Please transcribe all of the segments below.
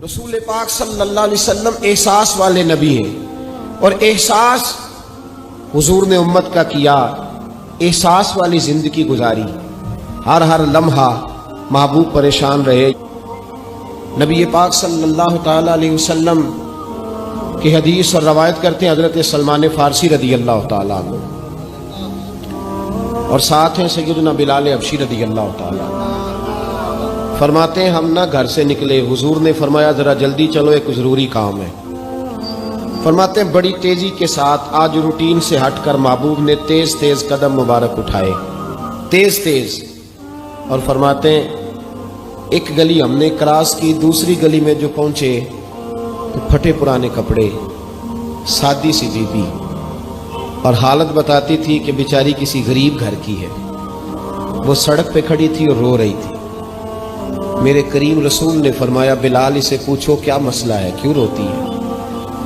رسول پاک صلی اللہ علیہ وسلم احساس والے نبی ہیں، اور احساس حضور نے امت کا کیا، احساس والی زندگی گزاری، ہر لمحہ محبوب پریشان رہے۔ نبی پاک صلی اللہ تعالی علیہ وسلم کی حدیث اور روایت کرتے ہیں حضرت سلمان فارسی رضی اللہ تعالیٰ عنہ، اور ساتھ ہیں سیدنا بلال حبشی رضی اللہ تعالیٰ عنہ۔ فرماتے ہیں ہم نہ گھر سے نکلے، حضور نے فرمایا ذرا جلدی چلو، ایک ضروری کام ہے۔ فرماتے ہیں بڑی تیزی کے ساتھ آج روٹین سے ہٹ کر محبوب نے تیز تیز قدم مبارک اٹھائے، تیز تیز، اور فرماتے ہیں ایک گلی ہم نے کراس کی، دوسری گلی میں جو پہنچے تو پھٹے پرانے کپڑے، سادی سی بی بی، اور حالت بتاتی تھی کہ بیچاری کسی غریب گھر کی ہے۔ وہ سڑک پہ کھڑی تھی اور رو رہی تھی۔ میرے کریم رسول نے فرمایا بلال اسے پوچھو کیا مسئلہ ہے، کیوں روتی ہے؟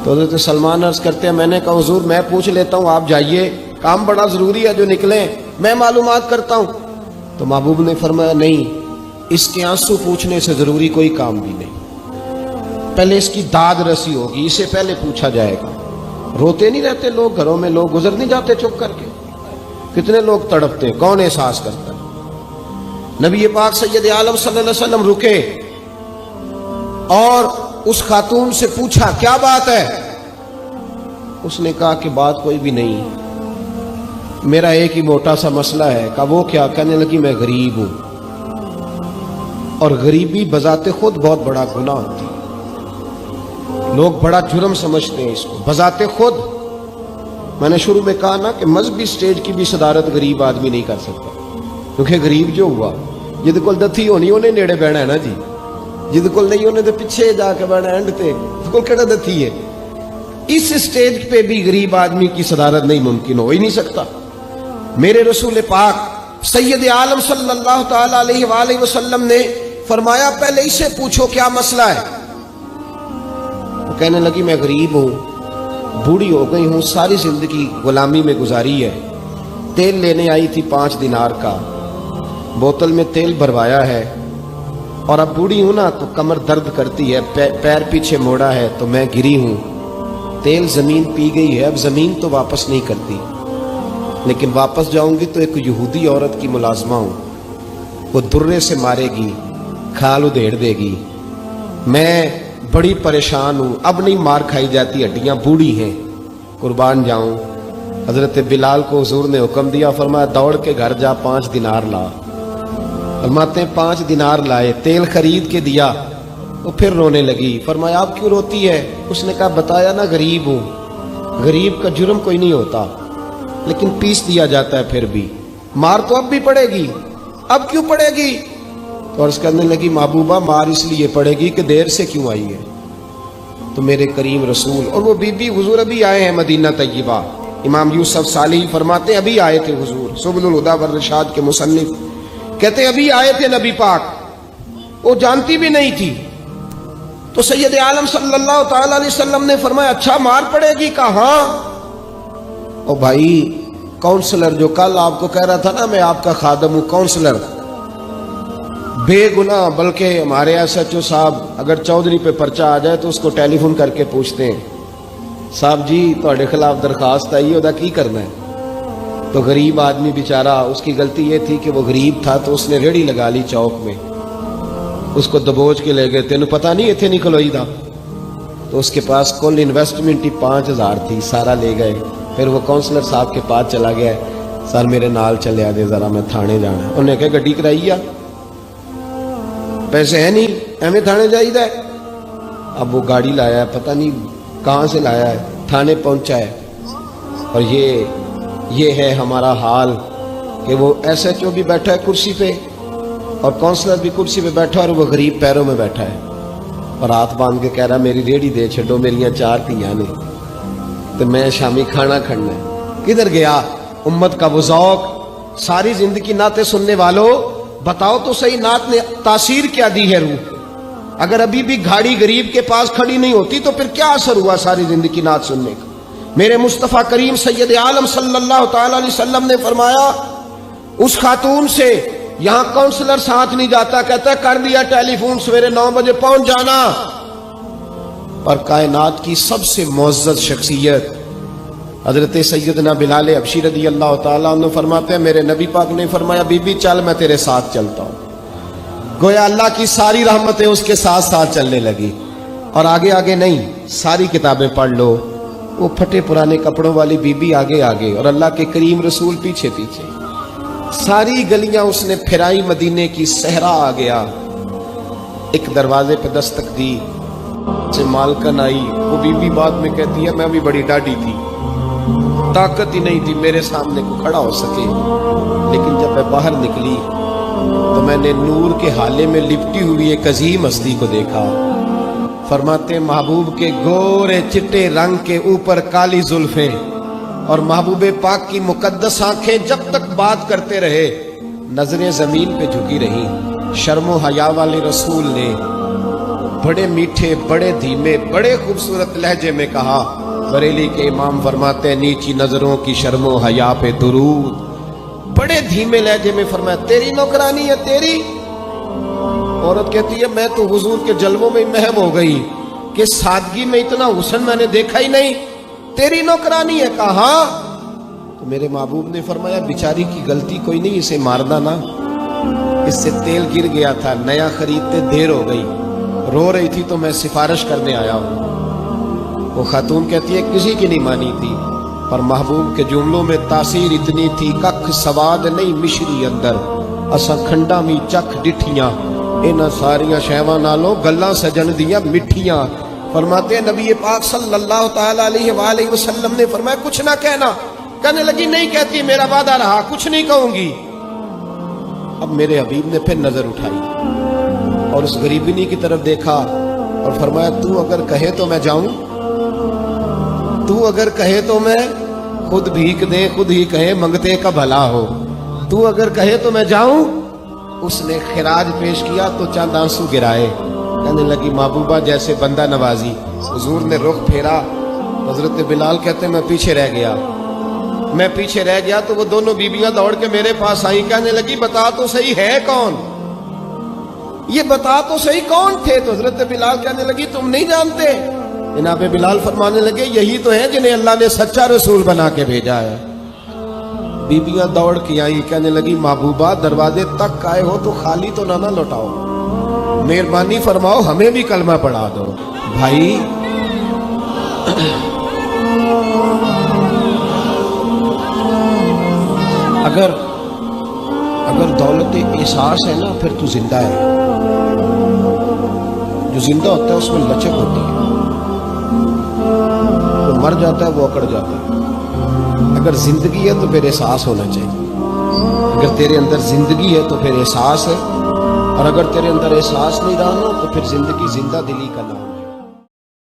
تو حضرت سلمان عرض کرتے ہیں میں نے کہا حضور میں پوچھ لیتا ہوں، آپ جائیے، کام بڑا ضروری ہے جو نکلیں، میں معلومات کرتا ہوں۔ تو محبوب نے فرمایا نہیں، اس کے آنسو پوچھنے سے ضروری کوئی کام بھی نہیں، پہلے اس کی داد رسی ہوگی، اسے پہلے پوچھا جائے گا۔ روتے نہیں رہتے لوگ گھروں میں، لوگ گزر نہیں جاتے چپ کر کے؟ کتنے لوگ تڑپتے، کون احساس کرتا ہے؟ نبی پاک سید عالم صلی اللہ علیہ وسلم رکے اور اس خاتون سے پوچھا کیا بات ہے؟ اس نے کہا کہ بات کوئی بھی نہیں، میرا ایک ہی موٹا سا مسئلہ ہے۔ کہا وہ کیا؟ کہنے لگی میں غریب ہوں، اور غریبی بذات خود بہت بڑا گناہ ہوتی ہے، لوگ بڑا جرم سمجھتے ہیں اس کو بذات خود۔ میں نے شروع میں کہا نا کہ مذہبی سٹیج کی بھی صدارت غریب آدمی نہیں کر سکتا، کیونکہ غریب جو ہوا جد کول دتھی ہونی انہیں نیڑے بہنا ہے نا جی، جد کول نہیں انہیں تو پیچھے جا کے بہنا اینڈ تے جد کول کیڑا دتھی ہے۔ اس سٹیج پہ بھی غریب آدمی کی صدارت نہیں ممکن ہو ہی نہیں سکتا۔ میرے رسول پاک سید عالم صلی اللہ تعالی علیہ وآلہ وسلم نے فرمایا پہلے اسے پوچھو کیا مسئلہ ہے۔ وہ کہنے لگی میں غریب ہوں، بوڑھی ہو گئی ہوں، ساری زندگی غلامی میں گزاری ہے، تیل لینے آئی تھی 5 دینار کا، بوتل میں تیل بھروایا ہے، اور اب بوڑھی ہوں نا تو کمر درد کرتی ہے، پیر پیچھے موڑا ہے تو میں گری ہوں، تیل زمین پی گئی ہے، اب زمین تو واپس نہیں کرتی، لیکن واپس جاؤں گی تو ایک یہودی عورت کی ملازمہ ہوں، وہ درے سے مارے گی، کھال ادھیڑ دے گی، میں بڑی پریشان ہوں، اب نہیں مار کھائی جاتی، ہڈیاں بوڑھی ہیں، قربان جاؤں۔ حضرت بلال کو حضور نے حکم دیا، فرمایا دوڑ کے گھر جا 5 دینار لا۔ فرماتے ہیں 5 دینار لائے، تیل خرید کے دیا، وہ پھر رونے لگی۔ فرمایا آپ کیوں روتی ہے؟ اس نے کہا بتایا نا غریب ہوں، غریب کا جرم کوئی نہیں ہوتا، لیکن پیس دیا جاتا ہے، پھر بھی مار تو اب بھی پڑے گی، اب کیوں پڑے گی؟ تو عرض کرنے لگی محبوبہ مار اس لیے پڑے گی کہ دیر سے کیوں آئی ہے۔ تو میرے کریم رسول اور وہ بی بی حضور ابھی آئے ہیں مدینہ طیبہ، امام یوسف صالحی فرماتے ہیں ابھی آئے تھے حضور، سبل الہدی والرشاد کے مصنف کہتے ہیں ابھی آئے تھے نبی پاک، وہ جانتی بھی نہیں تھی۔ تو سید عالم صلی اللہ تعالی علیہ وسلم نے فرمایا اچھا مار پڑے گی؟ کہا ہاں۔ او بھائی کونسلر جو کل آپ کو کہہ رہا تھا نا میں آپ کا خادم ہوں، کونسلر بے گناہ، بلکہ ہمارے SHO صاحب اگر چودھری پہ پرچہ آ جائے تو اس کو ٹیلی فون کر کے پوچھتے ہیں صاحب جی تہاڈے خلاف درخواست آئی ہے، کی کرنا ہے؟ تو غریب آدمی بیچارہ، اس کی غلطی یہ تھی کہ وہ غریب تھا تو اس نے ریڑھی لگا لی چوک میں، اس کو دبوچ کے لے گئے، تینوں پتہ نہیں اتنے نہیں کھلوئی تھا، تو اس کے پاس کل انویسٹمنٹ ہی 5000 تھی، سارا لے گئے۔ پھر وہ کونسلر صاحب کے پاس چلا گیا، سر میرے نال چلے آ دے ذرا میں تھانے جانا ہے۔ انہوں نے کہا گڈی کرائی آ، پیسے ہیں نہیں ایویں تھانے جائیدا ہے۔ اب وہ گاڑی لایا ہے، پتہ نہیں کہاں سے لایا ہے، تھانے پہنچا ہے، اور یہ ہے ہمارا حال کہ وہ SHO بھی بیٹھا ہے کرسی پہ اور کونسلر بھی کرسی پہ بیٹھا ہے، اور وہ غریب پیروں میں بیٹھا ہے اور ہاتھ باندھ کے کہہ رہا میری ریڑھی دے چھڈو، میریاں 4 دھیاں نے تو میں شامی کھانا کھڑنا ہے۔ کدھر گیا امت کا وہ ذوق؟ ساری زندگی نعتیں سننے والوں بتاؤ تو صحیح نعت نے تاثیر کیا دی ہے روح؟ اگر ابھی بھی گھاڑی غریب کے پاس کھڑی نہیں ہوتی تو پھر کیا اثر ہوا ساری زندگی نعت سننے کا؟ میرے مصطفیٰ کریم سید عالم صلی اللہ تعالی علیہ وسلم نے فرمایا اس خاتون سے یہاں کونسلر ساتھ نہیں جاتا، کہتا ہے کر دیا ٹیلی فون، سویرے 9 بجے پہنچ جانا، اور کائنات کی سب سے معزز شخصیت حضرت سیدنا بلال حبشی رضی اللہ تعالیٰ عنہ فرماتے ہیں میرے نبی پاک نے فرمایا بی بی چل میں تیرے ساتھ چلتا ہوں. گویا اللہ کی ساری رحمتیں اس کے ساتھ ساتھ چلنے لگی. اور آگے آگے نہیں، ساری کتابیں پڑھ لو، وہ پھٹے پرانے کپڑوں والی بی بی آگے آگے اور اللہ کے کریم رسول پیچھے پیچھے. ساری گلیاں اس نے پھرائی، مدینے کی صحرا آ گیا. ایک دروازے پہ دستک دی سے مالکن آئی. وہ بی بی بعد میں کہتی ہے میں بھی بڑی ڈاڈی تھی، طاقت ہی نہیں تھی میرے سامنے کو کھڑا ہو سکے، لیکن جب میں باہر نکلی تو میں نے نور کے حالے میں لپٹی ہوئی ایک عظیم ہستی کو دیکھا. فرماتے محبوب کے گورے چٹے رنگ کے اوپر کالی زلفیں اور محبوب پاک کی مقدس آنکھیں جب تک بات کرتے رہے نظریں زمین پہ جھکی رہی. شرم و حیا والے رسول نے بڑے میٹھے، بڑے دھیمے، بڑے خوبصورت لہجے میں کہا. بریلی کے امام فرماتے ہیں نیچی نظروں کی شرم و حیا پہ درود. بڑے دھیمے لہجے میں فرمایا تیری نوکرانی ہے تیری. عورت کہتی ہے میں تو حضور کے جلووں میں محو ہو گئی کہ سادگی میں اتنا حسن میں نے دیکھا ہی نہیں، تیری نوکرانی ہے. کہا تو میرے محبوب نے فرمایا بیچاری کی غلطی کوئی نہیں، اسے مارنا نا، اس سے تیل گر گیا تھا، نیا خریدتے دیر ہو گئی، رو رہی تھی تو میں سفارش کرنے آیا ہوں. وہ خاتون کہتی ہے کسی کی نہیں مانی تھی، پر محبوب کے جملوں میں تاثیر اتنی تھی ککھ سواد نہیں مشری اندر اساں کھنڈا می چکھ ڈٹھیاں انہاں ساریاں شیواں نالوں گلاں سجن دیاں مٹھیاں. فرماتے ہیں نبی پاک صلی اللہ تعالی علیہ وآلہ وسلم نے فرمایا کچھ نہ کہنا. کہنے لگی نہیں کہتی، میرا وعدہ رہا کچھ نہیں کہوں گی. اب میرے حبیب نے پھر نظر اٹھائی اور اس غریبنی کی طرف دیکھا اور فرمایا تو اگر کہے تو میں جاؤں، تو اگر کہے تو میں خود بھیک دے خود ہی کہے منگتے کا بھلا ہو، تو اگر کہے تو میں جاؤں. اس نے خراج پیش کیا تو چند آنسو گرائے. کہنے لگی محبوبہ جیسے بندہ نوازی. حضور نے رخ پھیرا. حضرت بلال کہتے میں پیچھے رہ گیا تو وہ دونوں بیویاں دوڑ کے میرے پاس آئی. کہنے لگی بتا تو صحیح ہے کون، یہ بتا تو صحیح کون تھے. تو حضرت بلال کہنے لگی تم نہیں جانتے. جناب بلال فرمانے لگے یہی تو ہیں جنہیں اللہ نے سچا رسول بنا کے بھیجا ہے. بیبیاں دوڑ کے آئیں. کہنے لگی محبوبہ دروازے تک آئے ہو تو خالی تو نہ لوٹاؤ، مہربانی فرماؤ ہمیں بھی کلمہ پڑھا دو. بھائی اگر دولت احساس ہے نا پھر تو زندہ ہے. جو زندہ ہوتا ہے اس میں لچک ہوتی ہے، جو مر جاتا ہے وہ اکڑ جاتا ہے. اگر زندگی ہے تو پھر احساس ہونا چاہیے. اگر تیرے اندر زندگی ہے تو پھر احساس ہے، اور اگر تیرے اندر احساس نہیں رہا نا تو پھر زندگی زندہ دلی کا نام.